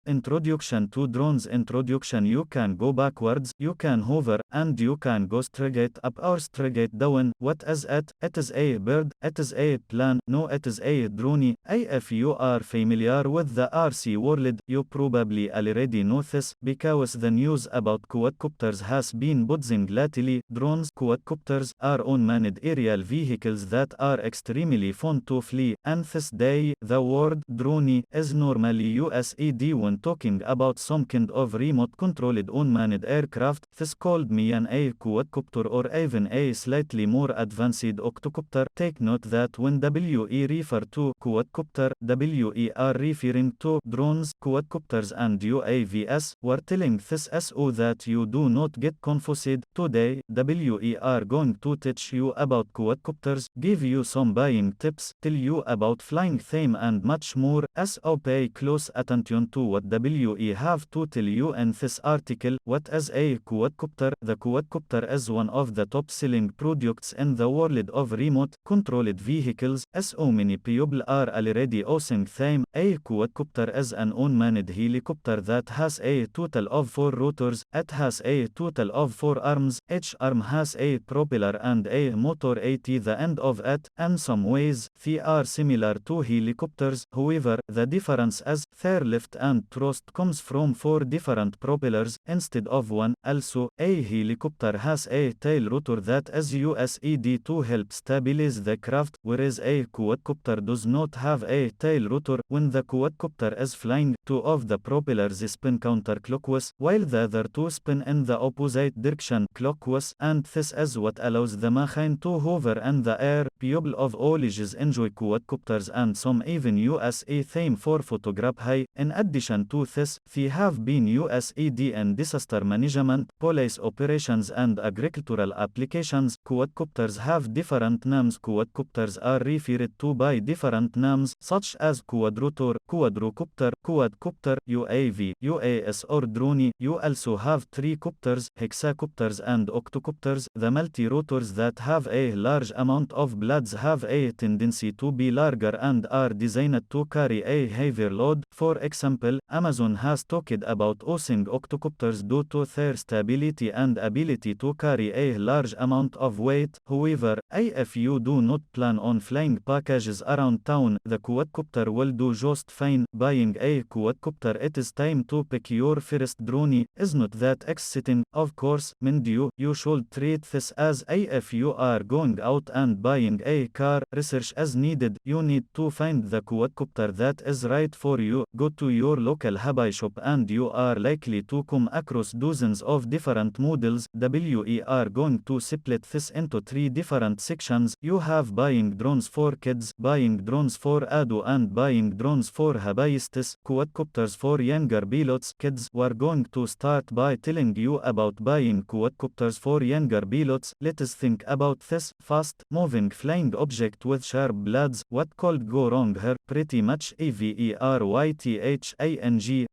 Introduction to drones. Introduction. You can go backwards, you can hover, and you can go straight up or straight down. What is it? It is a bird, it is a plane, no it is a drone. If you are familiar with the RC world, you probably already know this, because the news about quadcopters has been buzzing lately. Drones, quadcopters, are unmanned aerial vehicles that are extremely fun to fly, and this day, the word drone is normally used when talking about some kind of remote-controlled unmanned aircraft. This called me a quadcopter or even a slightly more advanced octocopter. Take note that when we refer to quadcopter, we are referring to drones, quadcopters and UAVs. We're telling this so that you do not get confused. Today, we are going to teach you about quadcopters, give you some buying tips, tell you about flying theme and much more. So pay close attention to what we have to tell you in this article. What is a quadcopter? The quadcopter is one of the top-selling products in the world of remote-controlled vehicles. So many people are already using them. A quadcopter is an unmanned helicopter that has a total of 4 rotors. It has a total of 4 arms. Each arm has a propeller and a motor at the end of it. In some ways, they are similar to helicopters. However, the difference is their lift and thrust comes from 4 different propellers instead of one. Also, a helicopter has a tail rotor that is used to help stabilize the craft, whereas a quadcopter does not have a tail rotor. When the quadcopter is flying, 2 of the propellers spin counterclockwise, while the other 2 spin in the opposite direction clockwise, and this is what allows the machine to hover in the air. People of all ages enjoy quadcopters and some even use them for photography. In addition to this, they have been used in disaster management, police operations and agricultural applications. Quadcopters have different names. Quadcopters are referred to by different names, such as quadrotor, quadrocopter, quadcopter, UAV, UAS or drone. You also have tricopters, hexacopters and octocopters. The multi-rotors that have a large amount of blades have a tendency to be larger and are designed to carry a heavier load. For example, Amazon has talked about using octocopters due to their stability and ability to carry a large amount of weight. However, if you do not plan on flying packages around town, the quadcopter will do just fine. Buying a quadcopter, it is time to pick your first drone. Is not that exciting? Of course, mind you should treat this as if you are going out and buying a car. Research is needed. You need to find the quadcopter that is right for you. Go to your local hobby shop and you are likely to come across dozens of different models. We are going to split this into 3 different sections. You have buying drones for kids, buying drones for ado and buying drones for hobbyists. Quadcopters for younger pilots. Kids, we're going to start by telling you about buying quadcopters for younger pilots. Let's think about this fast moving flying object with sharp blades. What could go wrong here? Pretty much everything.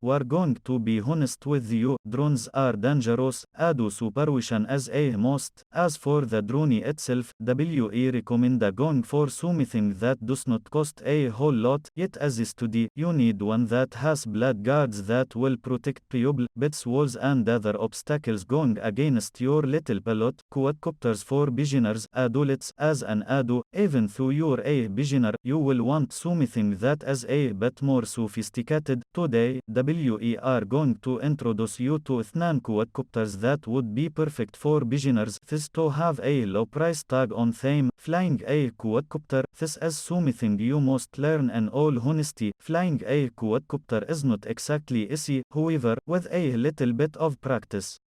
We're going to be honest with you. Drones are dangerous. Ado supervision is a must. As for the drone itself, we recommend going for something that does not cost a whole lot. Yet as a study, you need one that has blade guards that will protect people, bits, walls and other obstacles going against your little pilot. Quadcopters for beginners. Adults, as an ado, even though you're a beginner, you will want something that is a bit more sophisticated. Today, we are going to introduce you to 2 quadcopters that would be perfect for beginners. This to have a low price tag on them. Flying a quadcopter. This is something you must learn in all honesty. Flying a quadcopter is not exactly easy, however, with a little bit of practice,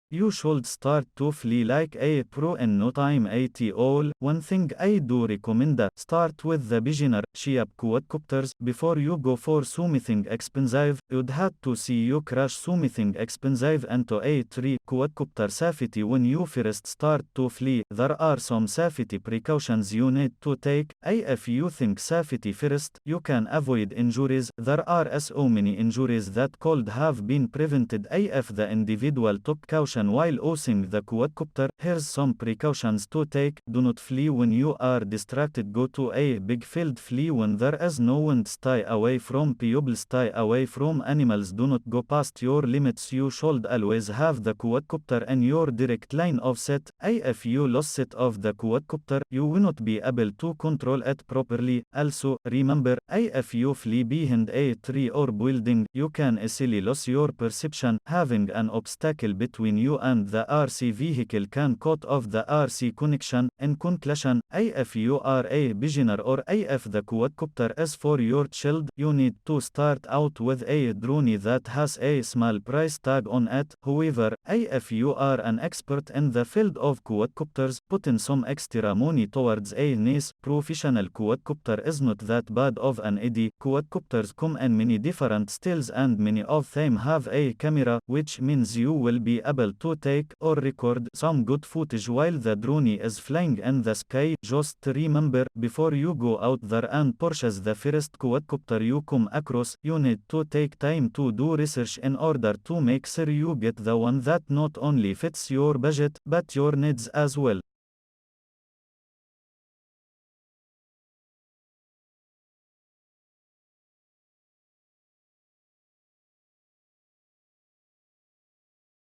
you should start to fly like a pro in no time at all. One thing I do recommend, start with the beginner, cheap quadcopters. Before you go for something expensive, you'd have to see you crash something expensive into a tree. Quadcopter safety. When you first start to fly, there are some safety precautions you need to take. If you think safety first, you can avoid injuries. There are so many injuries that could have been prevented if the individual took caution situation while using the quadcopter. Here's some precautions to take. Do not flee when you are distracted. Go to a big field. Flee when there is no wind. Stay away from people. Stay away from animals. Do not go past your limits. You should always have the quadcopter in your direct line of sight. If you lose sight of the quadcopter, you will not be able to control it properly. Also, remember, if you flee behind a tree or building, you can easily lose your perception. Having an obstacle between you and the RC vehicle can cut off the RC connection. In conclusion, if you are a beginner or if the quadcopter is for your child, you need to start out with a drone that has a small price tag on it. However, if you are an expert in the field of quadcopters, put in some extra money towards a nice, professional quadcopter is not that bad of an idea. Quadcopters come in many different styles and many of them have a camera, which means you will be able to take or record some good footage while the drone is flying in the sky. Just remember, before you go out there and purchase the first quadcopter you come across, you need to take time to do research in order to make sure you get the one that not only fits your budget, but your needs as well.